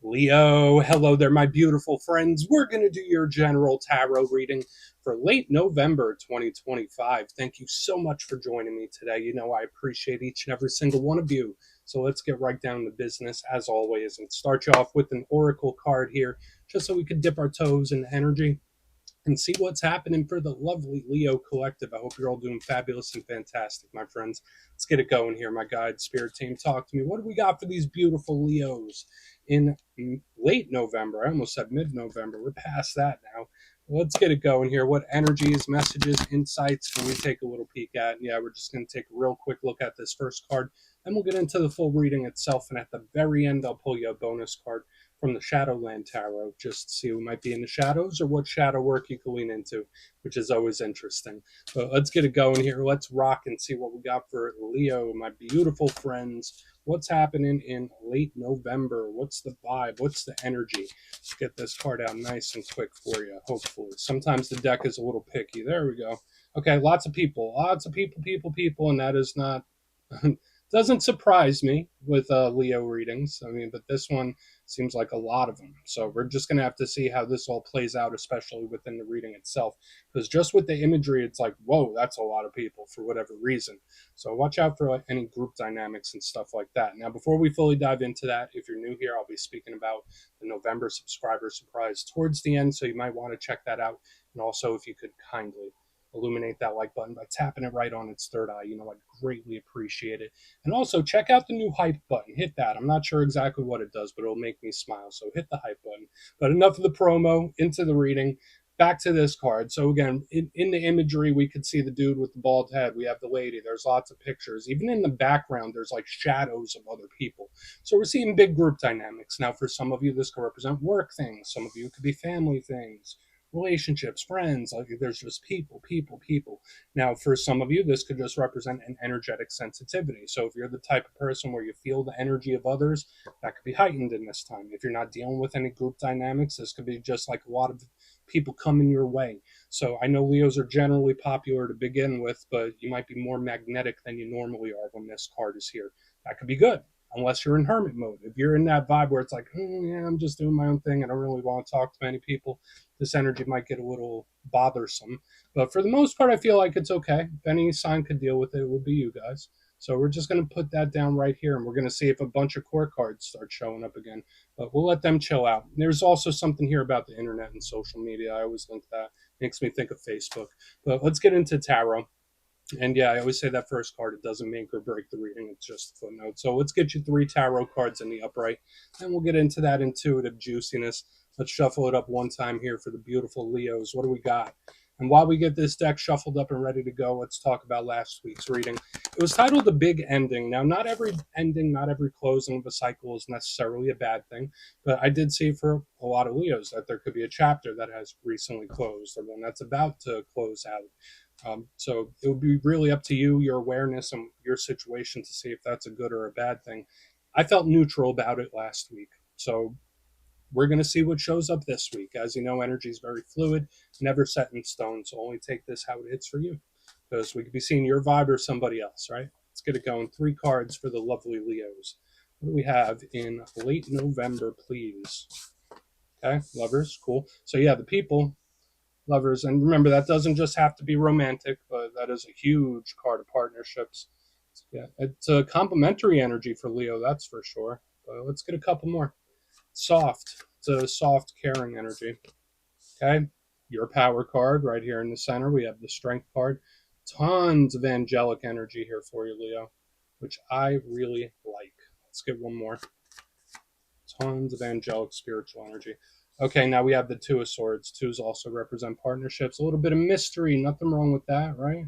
Leo, hello there, my beautiful friends. We're going to do your general tarot reading for late November 2025. Thank you so much for joining me today. You know, I appreciate each and every single one of you. So let's get right down to business as always and start you off with an oracle card here, just so we could dip our toes in energy and see what's happening for the lovely Leo collective. I hope you're all doing fabulous and fantastic, my friends. Let's get it going here, my guide spirit team. Talk to me. What do we got for these beautiful Leos in late November? I almost said mid-November. We're past that now. Let's get it going here. What energies, messages, insights can we take a little peek at? Yeah, we're just going to take a real quick look at this first card, and we'll get into the full reading itself. And at the very end, I'll pull you a bonus card from the Shadowland Tarot, just to see who might be in the shadows or what shadow work you can lean into, which is always interesting. But let's get it going here. Let's rock and see what we got for Leo, my beautiful friends. What's happening in late November? What's the vibe? What's the energy? Let's get this card out nice and quick for you, hopefully. Sometimes the deck is a little picky. There we go. Okay, lots of people, and that is not... doesn't surprise me with Leo readings. I mean, but this one seems like a lot of them. So we're just going to have to see how this all plays out, especially within the reading itself. Because just with the imagery, it's like, whoa, that's a lot of people for whatever reason. So watch out for like any group dynamics and stuff like that. Now, before we fully dive into that, if you're new here, I'll be speaking about the November subscriber surprise towards the end. So you might want to check that out. And also, if you could kindly illuminate that like button by tapping it right on its third eye, you know, I'd greatly appreciate it. And also check out the new hype button. Hit that. I'm not sure exactly what it does, but it'll make me smile. So hit the hype button. But enough of the promo, into the reading. Back to this card. So again, in the imagery, we could see the dude with the bald head. We have the lady. There's lots of pictures. Even in the background, there's like shadows of other people. So we're seeing big group dynamics. Now, for some of you, this could represent work things. Some of you could be family things, relationships, friends. Like there's just people. Now, for some of you, this could just represent an energetic sensitivity. So if you're the type of person where you feel the energy of others, that could be heightened in this time. If you're not dealing with any group dynamics, this could be just like a lot of people coming your way. So I know Leos are generally popular to begin with, but you might be more magnetic than you normally are when this card is here. That could be good, unless you're in hermit mode. If you're in that vibe where it's like, yeah, I'm just doing my own thing, I don't really want to talk to many people, this energy might get a little bothersome. But for the most part, I feel like it's okay. If any sign could deal with it, it would be you guys. So we're just going to put that down right here, and we're going to see if a bunch of core cards start showing up again. But we'll let them chill out. There's also something here about the internet and social media. I always link that. Makes me think of Facebook. But let's get into tarot. And yeah, I always say that first card, it doesn't make or break the reading. It's just a footnote. So let's get you 3 tarot cards in the upright, and we'll get into that intuitive juiciness. Let's shuffle it up one time here for the beautiful Leos. What do we got? And while we get this deck shuffled up and ready to go, let's talk about last week's reading. It was titled The Big Ending. Now, not every ending, not every closing of a cycle is necessarily a bad thing, but I did see for a lot of Leos that there could be a chapter that has recently closed or one that's about to close out. So it would be really up to you, your awareness, and your situation to see if that's a good or a bad thing. I felt neutral about it last week. So we're going to see what shows up this week. As you know, energy is very fluid, never set in stone. So only take this how it hits for you, because we could be seeing your vibe or somebody else, right? Let's get it going. 3 cards for the lovely Leos. What do we have in late November, please? Okay, lovers, cool. So yeah, the people, lovers, and remember, that doesn't just have to be romantic, but that is a huge card of partnerships. Yeah, it's a complementary energy for Leo, that's for sure. But let's get a couple more. Soft. It's a soft, caring energy. Okay, your power card right here in the center. We have the strength card. Tons of angelic energy here for you, Leo, which I really like. Let's get one more. Tons of angelic spiritual energy. Okay, now we have the 2 of Swords. 2s also represent partnerships. A little bit of mystery. Nothing wrong with that, right?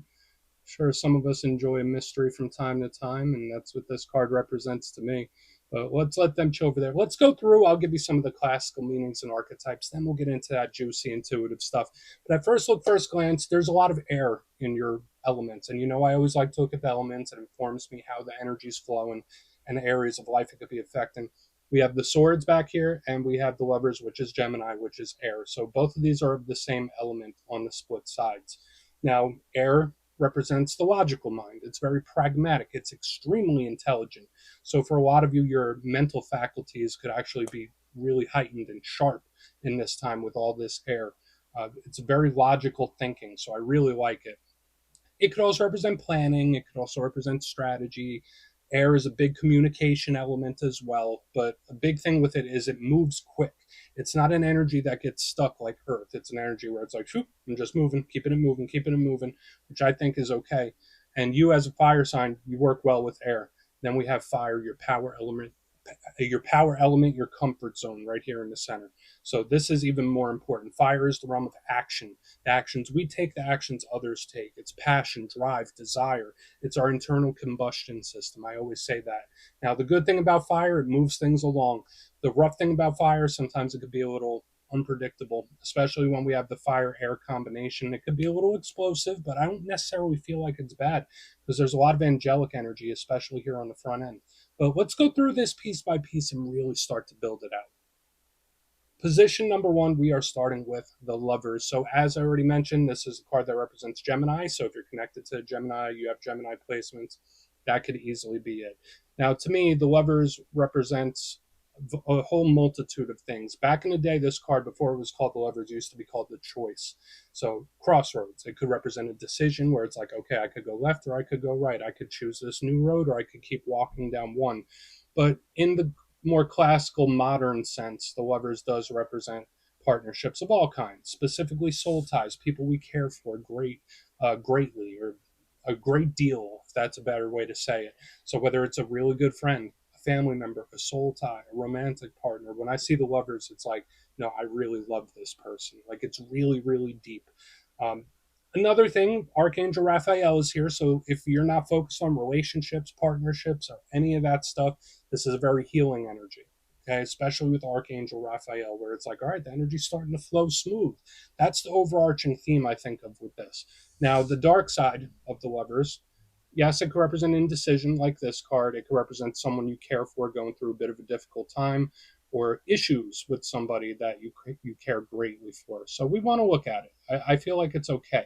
Sure, some of us enjoy a mystery from time to time, and that's what this card represents to me. But let's let them chill over there. Let's go through. I'll give you some of the classical meanings and archetypes. Then we'll get into that juicy, intuitive stuff. But at first look, first glance, there's a lot of air in your elements. And you know, I always like to look at the elements. It informs me how the energy's flowing and the areas of life it could be affecting. We have the Swords back here, and we have the Lovers, which is Gemini, which is air. So both of these are of the same element on the split sides. Now, air represents the logical mind. It's very pragmatic. It's extremely intelligent. So for a lot of you, your mental faculties could actually be really heightened and sharp in this time with all this air. It's very logical thinking, so I really like it. It could also represent planning. It could also represent strategy. Air is a big communication element as well, but a big thing with it is it moves quick. It's not an energy that gets stuck like Earth. It's an energy where it's like, shoot, I'm just moving, keeping it moving, keeping it moving, which I think is okay. And you, as a fire sign, you work well with air. Then we have fire, your power element, your comfort zone right here in the center. So this is even more important. Fire is the realm of action. The actions we take, the actions others take. It's passion, drive, desire. It's our internal combustion system. I always say that. Now, the good thing about fire, it moves things along. The rough thing about fire, sometimes it could be a little unpredictable, especially when we have the fire air combination. It could be a little explosive, but I don't necessarily feel like it's bad because there's a lot of angelic energy, especially here on the front end. But let's go through this piece by piece and really start to build it out. Position number one, we are starting with the Lovers. So, as I already mentioned, this is a card that represents Gemini. So, if you're connected to Gemini, you have Gemini placements, that could easily be it. Now, to me, the Lovers represents a whole multitude of things. Back in the day, this card, before it was called the Lovers, used to be called the Choice. So, crossroads. It could represent a decision where it's like, okay, I could go left or I could go right. I could choose this new road or I could keep walking down one. But in the more classical modern sense, the Lovers does represent partnerships of all kinds, specifically soul ties, people we care for greatly, or a great deal, if that's a better way to say it. So whether it's a really good friend, a family member, a soul tie, a romantic partner, when I see the Lovers, it's like, no, I really love this person. Like it's really, really deep. Um, Another thing, Archangel Raphael is here. So if you're not focused on relationships, partnerships, or any of that stuff, this is a very healing energy. Okay, especially with Archangel Raphael, where it's like, all right, the energy's starting to flow smooth. That's the overarching theme I think of with this. Now, the dark side of the Lovers, yes, it could represent indecision, like this card. It could represent someone you care for going through a bit of a difficult time, or issues with somebody that you care greatly for. So we want to look at it. I feel like it's okay.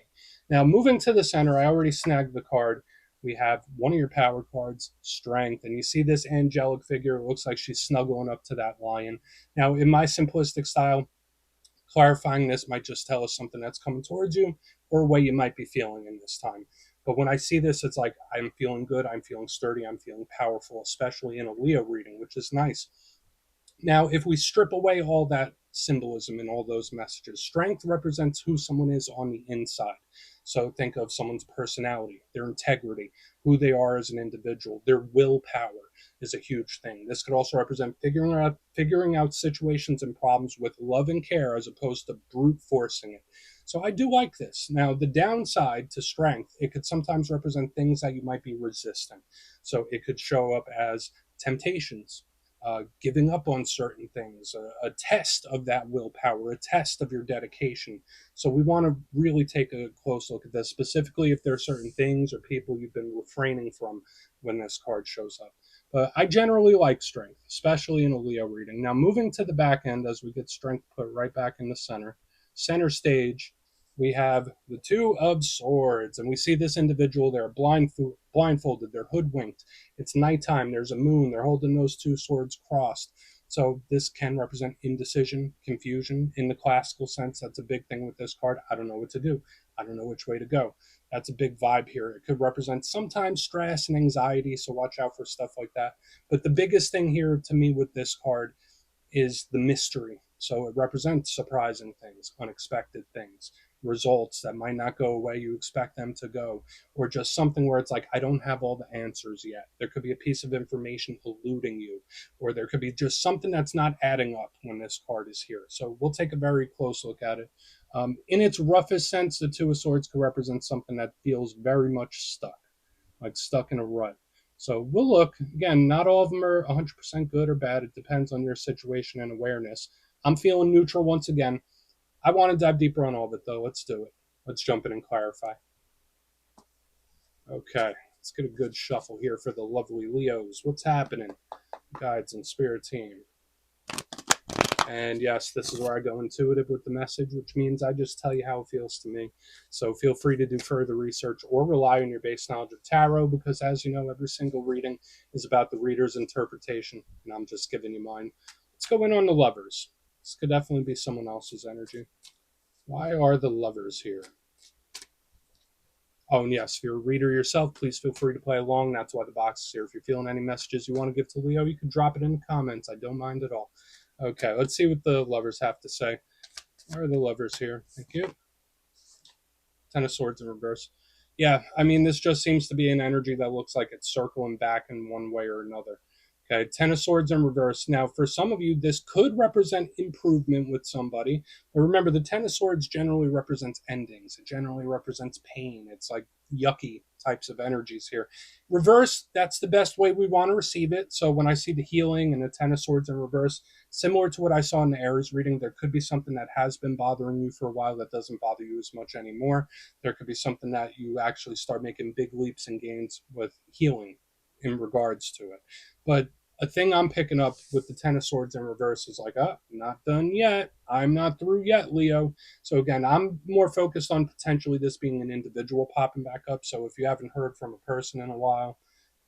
Now, moving to the center, I already snagged the card. We have one of your power cards, Strength, and you see this angelic figure. It looks like she's snuggling up to that lion. Now, in my simplistic style, clarifying this might just tell us something that's coming towards you or a way you might be feeling in this time. But when I see this, it's like I'm feeling good, I'm feeling sturdy, I'm feeling powerful, especially in a Leo reading, which is nice. Now, if we strip away all that symbolism and all those messages, strength represents who someone is on the inside. So think of someone's personality, their integrity, who they are as an individual, their willpower is a huge thing. This could also represent figuring out situations and problems with love and care as opposed to brute forcing it. So I do like this. Now, the downside to strength, it could sometimes represent things that you might be resisting. So it could show up as temptations, giving up on certain things, a test of that willpower, a test of your dedication. So we want to really take a close look at this, specifically if there are certain things or people you've been refraining from when this card shows up. But I generally like strength, especially in a Leo reading. Now, moving to the back end as we get strength put right back in the center stage, we have the Two of Swords, and we see this individual. They're blindfolded, they're hoodwinked. It's nighttime, there's a moon, they're holding those two swords crossed. So this can represent indecision, confusion. In the classical sense, that's a big thing with this card. I don't know what to do. I don't know which way to go. That's a big vibe here. It could represent sometimes stress and anxiety, so watch out for stuff like that. But the biggest thing here to me with this card is the mystery. So it represents surprising things, unexpected things, results that might not go the way you expect them to go, or just something where it's like, I don't have all the answers yet. There could be a piece of information eluding you, or there could be just something that's not adding up when this card is here. So we'll take a very close look at it. In its roughest sense, the Two of Swords could represent something that feels very much stuck, like stuck in a rut. So we'll look. Again, not all of them are 100% good or bad. It depends on your situation and awareness. I'm feeling neutral once again. I want to dive deeper on all of it, though. Let's do it. Let's jump in and clarify. Okay, let's get a good shuffle here for the lovely Leos. What's happening? Guides and Spirit Team. And yes, this is where I go intuitive with the message, which means I just tell you how it feels to me. So feel free to do further research or rely on your base knowledge of tarot, because as you know, every single reading is about the reader's interpretation, and I'm just giving you mine. Let's go in on the Lovers. This could definitely be someone else's energy. Why are the Lovers here? Oh, and yes, if you're a reader yourself, please feel free to play along. That's why the box is here. If you're feeling any messages you want to give to Leo, you can drop it in the comments. I don't mind at all. Okay, let's see what the Lovers have to say. Why are the Lovers here? Thank you. Ten of Swords in reverse. Yeah, I mean, this just seems to be an energy that looks like it's circling back in one way or another. Okay, Ten of Swords in reverse. Now, for some of you, this could represent improvement with somebody. But remember, the Ten of Swords generally represents endings. It generally represents pain. It's like yucky types of energies here. Reverse, that's the best way we want to receive it. So when I see the healing and the Ten of Swords in reverse, similar to what I saw in the Aries reading, there could be something that has been bothering you for a while that doesn't bother you as much anymore. There could be something that you actually start making big leaps and gains with healing in regards to it. But a thing I'm picking up with the Ten of Swords in reverse is like, oh, not done yet. I'm not through yet, Leo. So again, I'm more focused on potentially this being an individual popping back up. So if you haven't heard from a person in a while,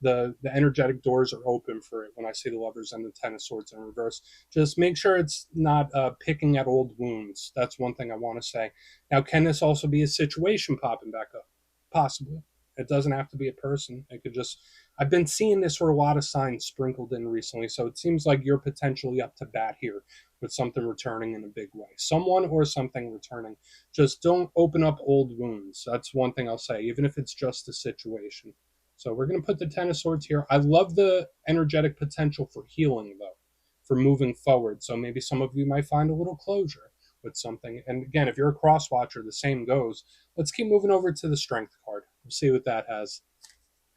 the energetic doors are open for it when I see the Lovers and the Ten of Swords in reverse. Just make sure it's not picking at old wounds. That's one thing I want to say. Now, can this also be a situation popping back up? Possibly. It doesn't have to be a person. It could just. I've been seeing this for a lot of signs sprinkled in recently, so it seems like you're potentially up to bat here with something returning in a big way. Someone or something returning. Just don't open up old wounds. That's one thing I'll say, even if it's just a situation. So we're going to put the Ten of Swords here. I love the energetic potential for healing, though, for moving forward. So maybe some of you might find a little closure with something. And again, if you're a cross watcher, the same goes. Let's keep moving over to the Strength card. We'll see what that has,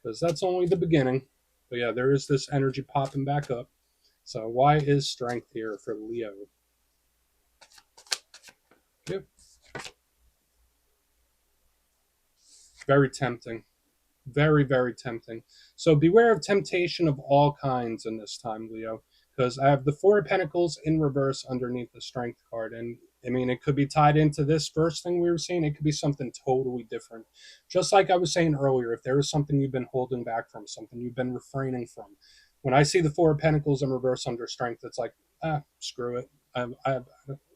because that's only the beginning. But yeah, there is this energy popping back up. So why is Strength here for Leo? Yep. Very tempting. Very, very tempting. So beware of temptation of all kinds in this time, Leo, because I have the Four of Pentacles in reverse underneath the Strength card. And I mean, it could be tied into this first thing we were seeing. It could be something totally different. Just like I was saying earlier, if there is something you've been holding back from, something you've been refraining from, when I see the Four of Pentacles in reverse under Strength, it's like, screw it.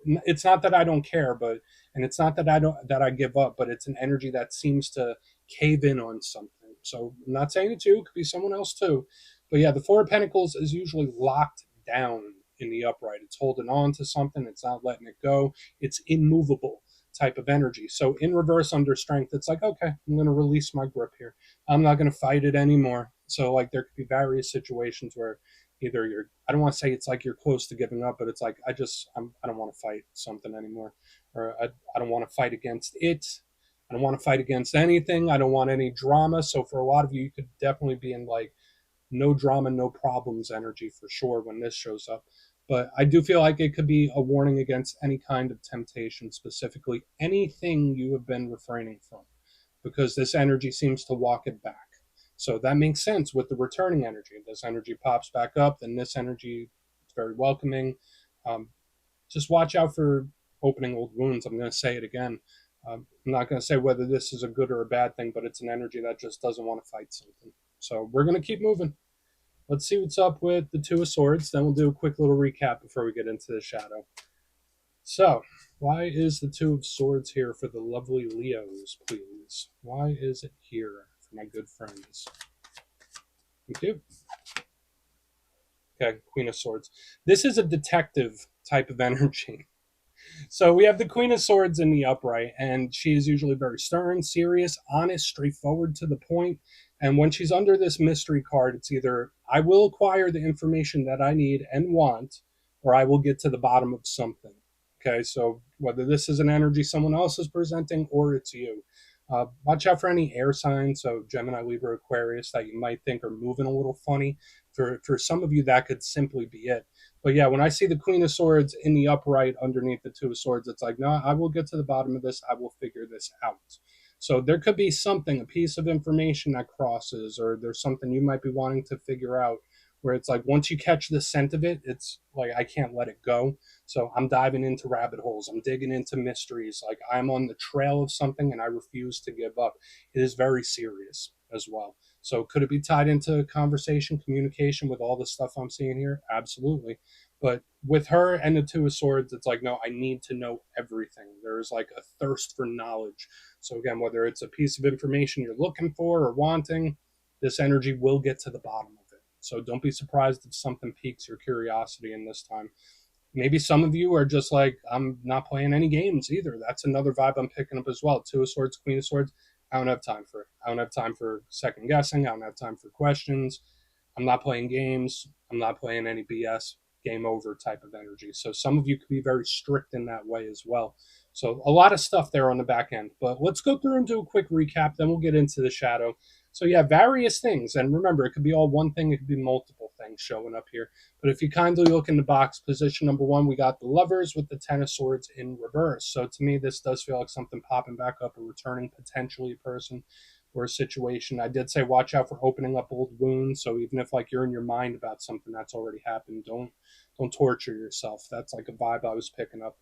It's not that I don't care, but and it's not that I give up, but it's an energy that seems to cave in on something. So I'm not saying it's you, it could be someone else too. But yeah, the Four of Pentacles is usually locked down in the upright. It's holding on to something, it's not letting it go. It's immovable type of energy. So in reverse under Strength, it's like, okay, I'm going to release my grip here. I'm not going to fight it anymore. So like there could be various situations where either you're, I don't want to say it's like you're close to giving up, but it's like, I don't want to fight something anymore. Or I don't want to fight against it. I don't want to fight against anything. I don't want any drama. So for a lot of you, you could definitely be in like no drama, no problems energy for sure when this shows up. But I do feel like it could be a warning against any kind of temptation, specifically anything you have been refraining from, because this energy seems to walk it back. So that makes sense with the returning energy. This energy pops back up, then this energy is very welcoming. Um, just watch out for opening old wounds. I'm going to say it again. I'm not going to say whether this is a good or a bad thing, but it's an energy that just doesn't want to fight something. So we're going to keep moving. Let's see what's up with the Two of Swords. Then we'll do a quick little recap before we get into the shadow. So, why is the Two of Swords here for the lovely Leos, please? Why is it here for my good friends? Thank you. Okay, Queen of Swords. This is a detective type of energy. So we have the Queen of Swords in the upright, and she is usually very stern, serious, honest, straightforward to the point. And when she's under this mystery card, it's either I will acquire the information that I need and want, or I will get to the bottom of something. Okay, so whether this is an energy someone else is presenting or it's you. Watch out for any air signs, so Gemini, Libra, Aquarius, that you might think are moving a little funny. For some of you, that could simply be it. But yeah, when I see the Queen of Swords in the upright underneath the Two of Swords, it's like, no, I will get to the bottom of this. I will figure this out. So there could be something, a piece of information that crosses, or there's something you might be wanting to figure out where it's like, once you catch the scent of it, it's like, I can't let it go. So I'm diving into rabbit holes. I'm digging into mysteries. Like I'm on the trail of something and I refuse to give up. It is very serious as well. So could it be tied into conversation, communication with all the stuff I'm seeing here? Absolutely. But with her and the Two of Swords, it's like, no, I need to know everything. There's like a thirst for knowledge. So again, whether it's a piece of information you're looking for or wanting, this energy will get to the bottom of it. So don't be surprised if something piques your curiosity in this time. Maybe some of you are just like, I'm not playing any games either. That's another vibe I'm picking up as well. Two of Swords, Queen of Swords. I don't have time for it. I don't have time for second guessing. I don't have time for questions. I'm not playing games. I'm not playing any BS. Game over type of energy. So some of you could be very strict in that way as well. So a lot of stuff there on the back end. But let's go through and do a quick recap. Then we'll get into the shadow. So yeah, various things. And remember, it could be all one thing. It could be multiple things showing up here. But if you kindly look in the box, position number one, we got the Lovers with the Ten of Swords in reverse. So to me, this does feel like something popping back up and returning potentially a person or a situation. I did say watch out for opening up old wounds. So even if like you're in your mind about something that's already happened, don't torture yourself. That's like a vibe I was picking up.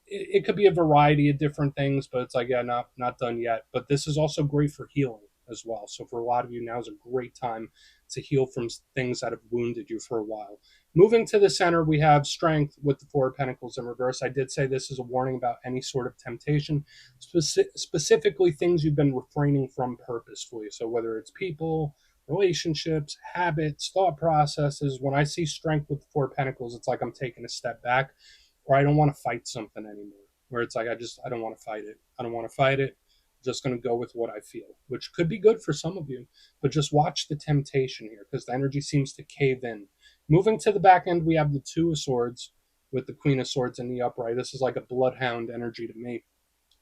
It could be a variety of different things, but it's like, yeah, not done yet. But this is also great for healing as well. So for a lot of you, now is a great time to heal from things that have wounded you for a while. Moving to the center, we have Strength with the Four of Pentacles in reverse. I did say this is a warning about any sort of temptation, specifically things you've been refraining from purposefully. So whether it's people, relationships, habits, thought processes. When I see Strength with the Four of Pentacles, it's like I'm taking a step back, or I don't want to fight something anymore. Where it's like I don't want to fight it. I don't want to fight it. I'm just going to go with what I feel, which could be good for some of you. But just watch the temptation here because the energy seems to cave in. Moving to the back end, we have the Two of Swords with the Queen of Swords in the upright. This is like a bloodhound energy to me,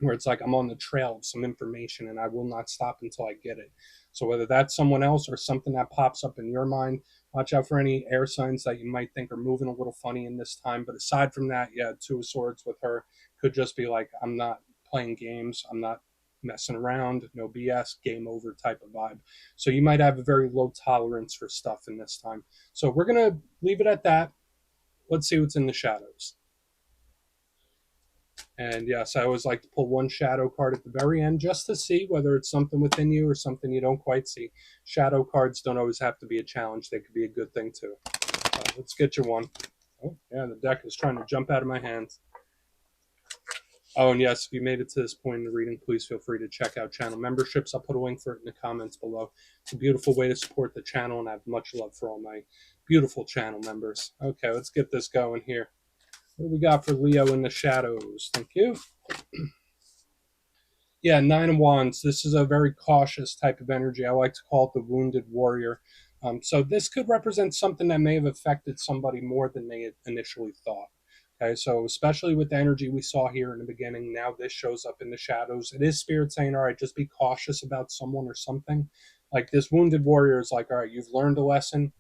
where it's like I'm on the trail of some information and I will not stop until I get it. So whether that's someone else or something that pops up in your mind, watch out for any air signs that you might think are moving a little funny in this time. But aside from that, yeah, Two of Swords with her could just be like, I'm not playing games. I'm not messing around, no BS, game over type of vibe. So you might have a very low tolerance for stuff in this time. So we're going to leave it at that. Let's see what's in the shadows. And yes, I always like to pull one shadow card at the very end just to see whether it's something within you or something you don't quite see. Shadow cards don't always have to be a challenge, they could be a good thing too. Let's get you one. Oh, yeah, the deck is trying to jump out of my hands. Oh, and yes, if you made it to this point in the reading, please feel free to check out channel memberships. I'll put a link for it in the comments below. It's a beautiful way to support the channel, and I have much love for all my beautiful channel members. Okay, let's get this going here. What do we got for Leo in the shadows? Thank you. Yeah, Nine of Wands. This is a very cautious type of energy. I like to call it the wounded warrior. So this could represent something that may have affected somebody more than they had initially thought. Okay, so especially with the energy we saw here in the beginning, now this shows up in the shadows. It is spirit saying, all right, just be cautious about someone or something. Like this wounded warrior is like, all right, you've learned a lesson.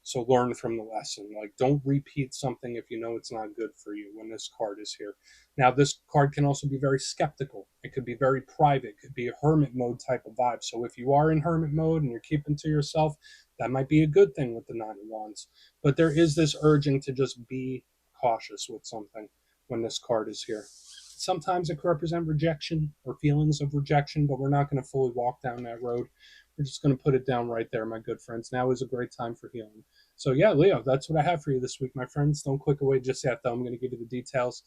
So learn from the lesson. Like, don't repeat something if you know it's not good for you when this card is here. Now, this card can also be very skeptical. It could be very private. It could be a hermit mode type of vibe. So if you are in hermit mode and you're keeping to yourself, that might be a good thing with the Nine of Wands. But there is this urging to just be cautious with something when this card is here. Sometimes it could represent rejection or feelings of rejection, but we're not going to fully walk down that road. We're just going to put it down right there, my good friends. Now is a great time for healing. So, yeah, Leo, that's what I have for you this week, my friends. Don't click away just yet, though. I'm going to give you the details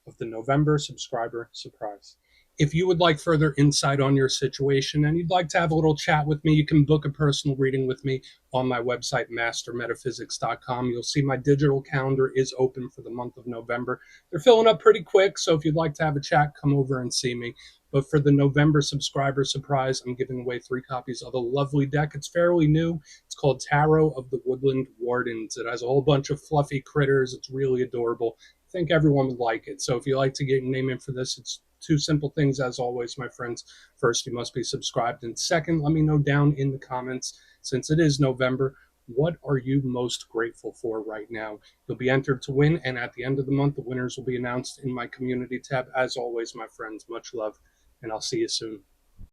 of the November subscriber surprise. If you would like further insight on your situation and you'd like to have a little chat with me, you can book a personal reading with me on my website, mastermetaphysics.com. You'll see my digital calendar is open for the month of November. They're filling up pretty quick, so if you'd like to have a chat, come over and see me. But for the November subscriber surprise, I'm giving away 3 copies of a lovely deck. It's fairly new. It's called Tarot of the Woodland Wardens. It has a whole bunch of fluffy critters. It's really adorable. I think everyone would like it. So if you like to get your name in for this, it's 2 simple things as always, my friends. First, you must be subscribed. And second, let me know down in the comments, since it is November, what are you most grateful for right now? You'll be entered to win, and at the end of the month, the winners will be announced in my community tab. As always, my friends, much love, and I'll see you soon.